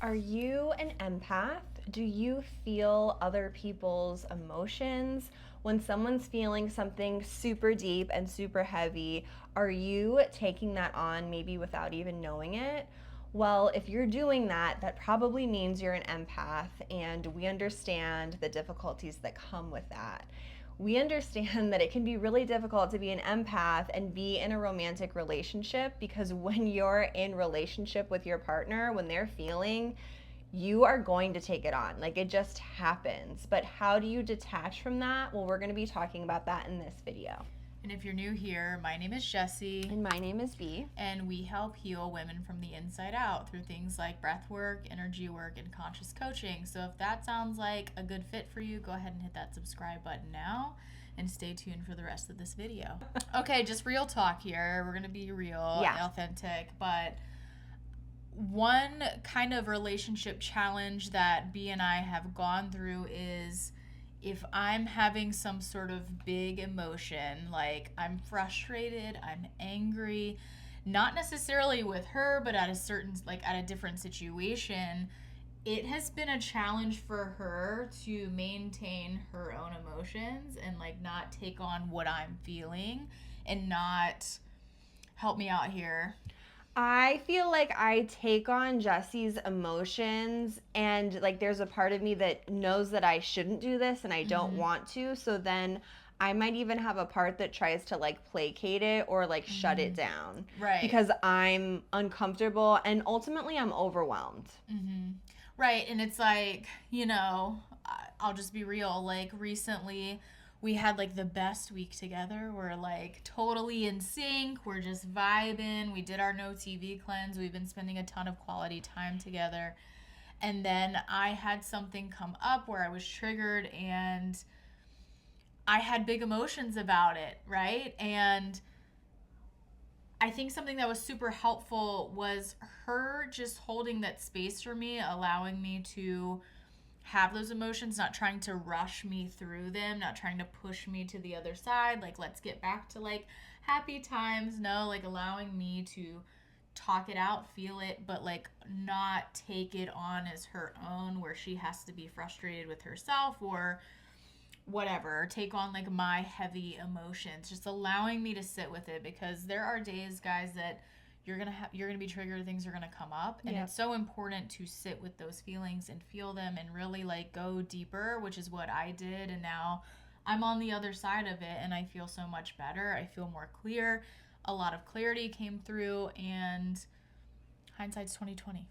Are you an empath? Do you feel other people's emotions? When someone's feeling something super deep and super heavy, are you taking that on maybe without even knowing it? Well, if you're doing that, that probably means you're an empath, and we understand the difficulties that come with that. We understand that it can be really difficult to be an empath and be in a romantic relationship because when you're in relationship with your partner, when they're feeling, you are going to take it on. Like, it just happens. But how do you detach from that? Well, we're going to be talking about that in this video. And if you're new here, my name is Jessy. And my name is Bee. And we help heal women from the inside out through things like breathwork, energy work, and conscious coaching. So if that sounds like a good fit for you, go ahead and hit that subscribe button now and stay tuned for the rest of this video. Okay, just real talk here. We're going to be real, authentic, but one kind of relationship challenge that B and I have gone through is if I'm having some sort of big emotion, like I'm frustrated, I'm angry, not necessarily with her, but at a different situation, it has been a challenge for her to maintain her own emotions and like not take on what I'm feeling and not help me out here. I feel like I take on Jesse's emotions, and like there's a part of me that knows that I shouldn't do this and I don't want to. So then I might even have a part that tries to like placate it or like shut it down. Right. Because I'm uncomfortable and ultimately I'm overwhelmed. Right. And it's like, I'll just be real. Like recently, we had like the best week together. We're like totally in sync. We're just vibing. We did our no TV cleanse. We've been spending a ton of quality time together. And then I had something come up where I was triggered and I had big emotions about it, right? And I think something that was super helpful was her just holding that space for me, allowing me to have those emotions, not trying to rush me through them, not trying to push me to the other side, like let's get back to like happy times. No, like allowing me to talk it out, feel it, but like not take it on as her own where she has to be frustrated with herself or whatever, take on like my heavy emotions, just allowing me to sit with it because there are days, guys, that you're gonna be triggered, things are gonna come up, and it's so important to sit with those feelings and feel them and really like go deeper, which is what I did. And now I'm on the other side of it and I feel so much better. I feel more clear. A lot of clarity came through, and hindsight's 2020.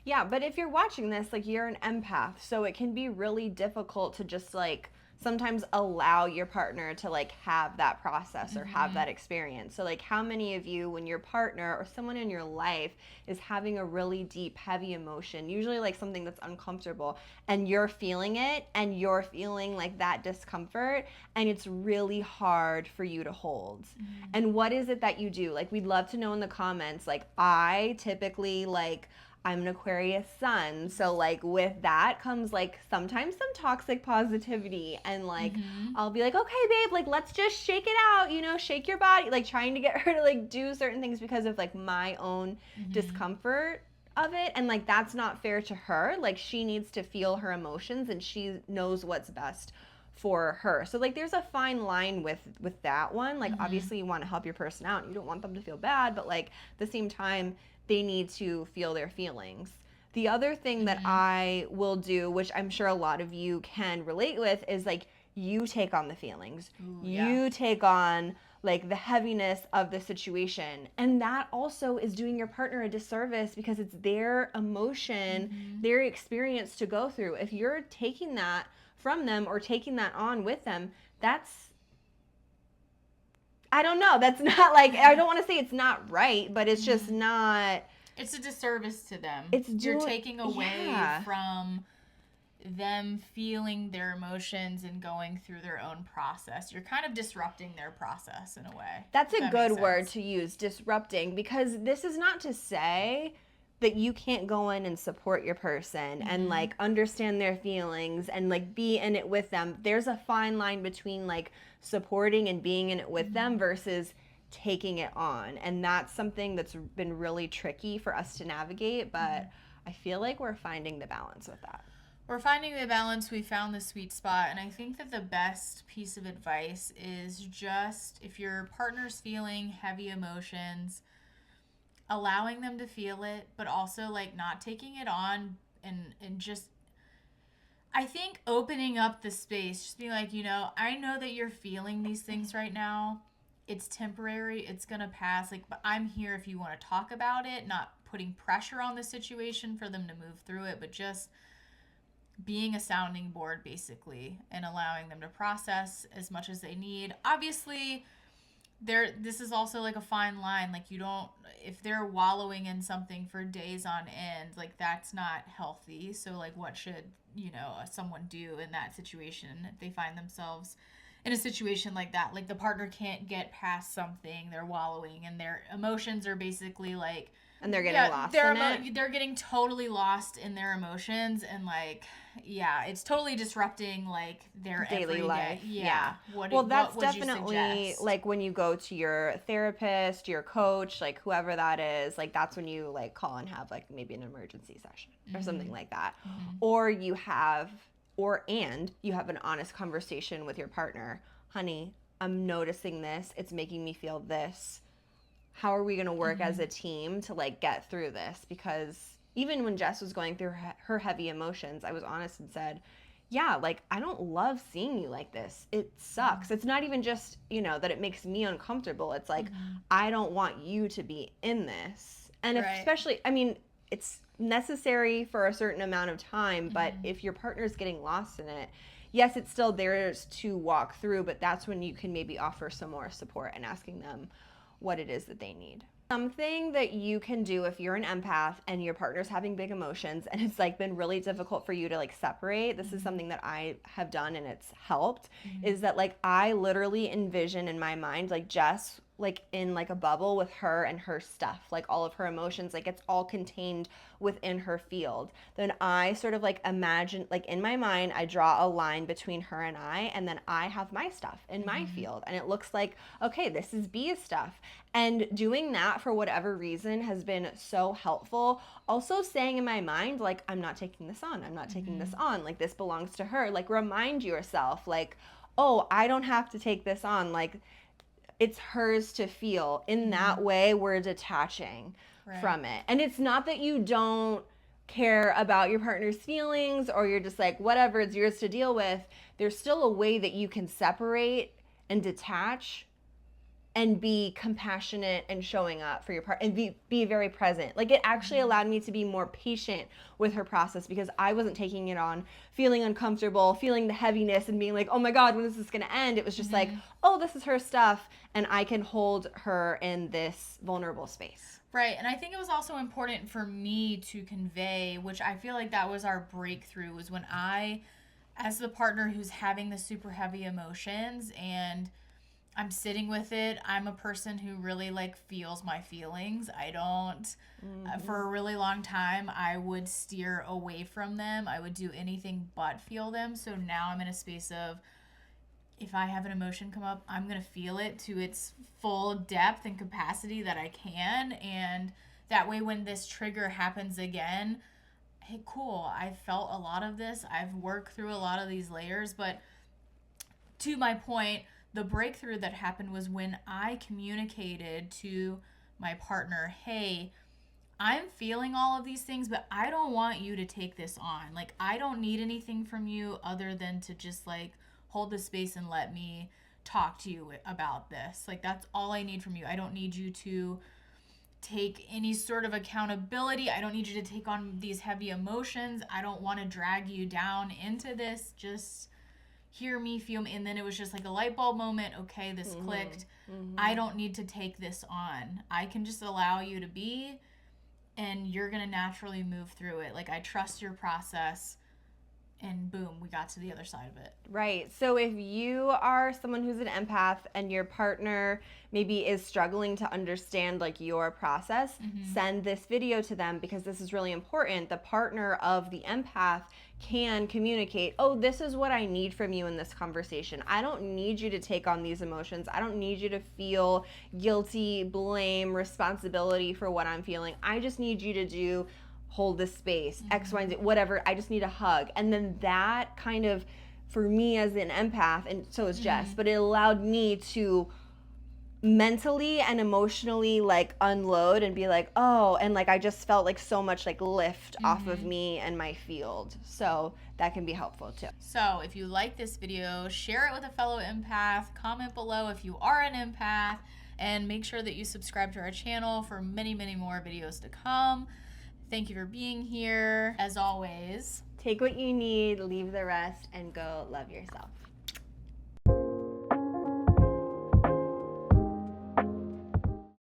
Yeah, but if you're watching this, like you're an empath, so it can be really difficult to just like sometimes allow your partner to like have that process or have that experience. So like how many of you, when your partner or someone in your life is having a really deep, heavy emotion, usually like something that's uncomfortable, and you're feeling it and you're feeling like that discomfort, and it's really hard for you to hold. And what is it that you do? Like, we'd love to know in the comments. Like, I typically like I'm an Aquarius sun. So like with that comes like sometimes some toxic positivity, and like I'll be like, okay, babe, like let's just shake it out, shake your body, like trying to get her to like do certain things because of like my own discomfort of it. And like that's not fair to her. Like she needs to feel her emotions and she knows what's best for her. So like there's a fine line with that one. Like obviously you want to help your person out. You don't want them to feel bad, but like at the same time they need to feel their feelings. The other thing that I will do, which I'm sure a lot of you can relate with, is like you take on the feelings. You take on like the heaviness of the situation. And that also is doing your partner a disservice because it's their emotion, their experience to go through. If you're taking that from them or taking that on with them, that's, I don't know. That's not like, I don't want to say it's not right, but it's just not. It's a disservice to them. You're taking away from them feeling their emotions and going through their own process. You're kind of disrupting their process in a way. That's a good word to use, disrupting, because this is not to say that you can't go in and support your person and like understand their feelings and like be in it with them. There's a fine line between like supporting and being in it with them versus taking it on. And that's something that's been really tricky for us to navigate, but I feel like we're finding the balance with that. We're finding the balance. We found the sweet spot. And I think that the best piece of advice is just if your partner's feeling heavy emotions, allowing them to feel it, but also like not taking it on and just I think opening up the space, just being like, I know that you're feeling these things right now. It's temporary. It's going to pass. Like, but I'm here if you want to talk about it, not putting pressure on the situation for them to move through it, but just being a sounding board basically and allowing them to process as much as they need. Obviously, this is also like a fine line. Like, you don't, if they're wallowing in something for days on end, like that's not healthy. So like, what should someone do in that situation if they find themselves in a situation like that? Like, the partner can't get past something, they're wallowing and their emotions are basically like, and they're getting lost in it. They're getting totally lost in their emotions, and like, it's totally disrupting like their daily life. Yeah. That's definitely like when you go to your therapist, your coach, like whoever that is, like that's when you like call and have like maybe an emergency session or something like that. Or you have an honest conversation with your partner. Honey, I'm noticing this. It's making me feel this. How are we going to work as a team to like get through this? Because even when Jess was going through her heavy emotions, I was honest and said, yeah, like I don't love seeing you like this. It sucks. It's not even just, that it makes me uncomfortable. It's like, I don't want you to be in this. And especially, I mean, it's necessary for a certain amount of time, but if your partner's getting lost in it, yes, it's still theirs to walk through, but that's when you can maybe offer some more support and asking them what it is that they need. Something that you can do if you're an empath and your partner's having big emotions and it's like been really difficult for you to like separate, this is something that I have done and it's helped, is that like I literally envision in my mind like Jess like in like a bubble with her and her stuff, like all of her emotions, like it's all contained within her field. Then I sort of like imagine, like in my mind, I draw a line between her and then I have my stuff in my field. And it looks like, okay, this is B's stuff. And doing that for whatever reason has been so helpful. Also saying in my mind, like, I'm not taking this on. I'm not taking this on. Like, this belongs to her. Like, remind yourself, like, oh, I don't have to take this on. Like, it's hers to feel. In that way, we're detaching from it. And it's not that you don't care about your partner's feelings or you're just like, whatever, it's yours to deal with. There's still a way that you can separate and detach and be compassionate and showing up for your partner and be very present. Like, it actually allowed me to be more patient with her process because I wasn't taking it on, feeling uncomfortable, feeling the heaviness and being like, oh my God, when is this gonna end? It was just like, oh, this is her stuff and I can hold her in this vulnerable space. Right. And I think it was also important for me to convey, which I feel like that was our breakthrough, was when I, as the partner who's having the super heavy emotions and I'm sitting with it. I'm a person who really like feels my feelings. I don't, for a really long time, I would steer away from them. I would do anything but feel them. So now I'm in a space of, if I have an emotion come up, I'm going to feel it to its full depth and capacity that I can. And that way, when this trigger happens again, hey, cool, I felt a lot of this. I've worked through a lot of these layers. But to my point, the breakthrough that happened was when I communicated to my partner, hey, I'm feeling all of these things, but I don't want you to take this on. Like, I don't need anything from you other than to just like hold the space and let me talk to you about this. Like, that's all I need from you. I don't need you to take any sort of accountability. I don't need you to take on these heavy emotions. I don't want to drag you down into this. Just hear me, feel me. And then it was just like a light bulb moment. Okay, this clicked. I don't need to take this on. I can just allow you to be, and you're going to naturally move through it. Like, I trust your process. And boom, we got to the other side of it. Right. So if you are someone who's an empath and your partner maybe is struggling to understand like your process, send this video to them because this is really important. The partner of the empath can communicate, oh, this is what I need from you in this conversation. I don't need you to take on these emotions. I don't need you to feel guilty, blame, responsibility for what I'm feeling. I just need you to hold this space, X, Y, and Z, whatever. I just need a hug. And then that kind of, for me as an empath, and so is Jess, but it allowed me to mentally and emotionally like unload and be like, oh, and like I just felt like so much like lift off of me and my field. So that can be helpful too. So if you like this video, share it with a fellow empath, comment below if you are an empath, and make sure that you subscribe to our channel for many, many more videos to come. Thank you for being here. As always, Take what you need, leave the rest, and go love yourself.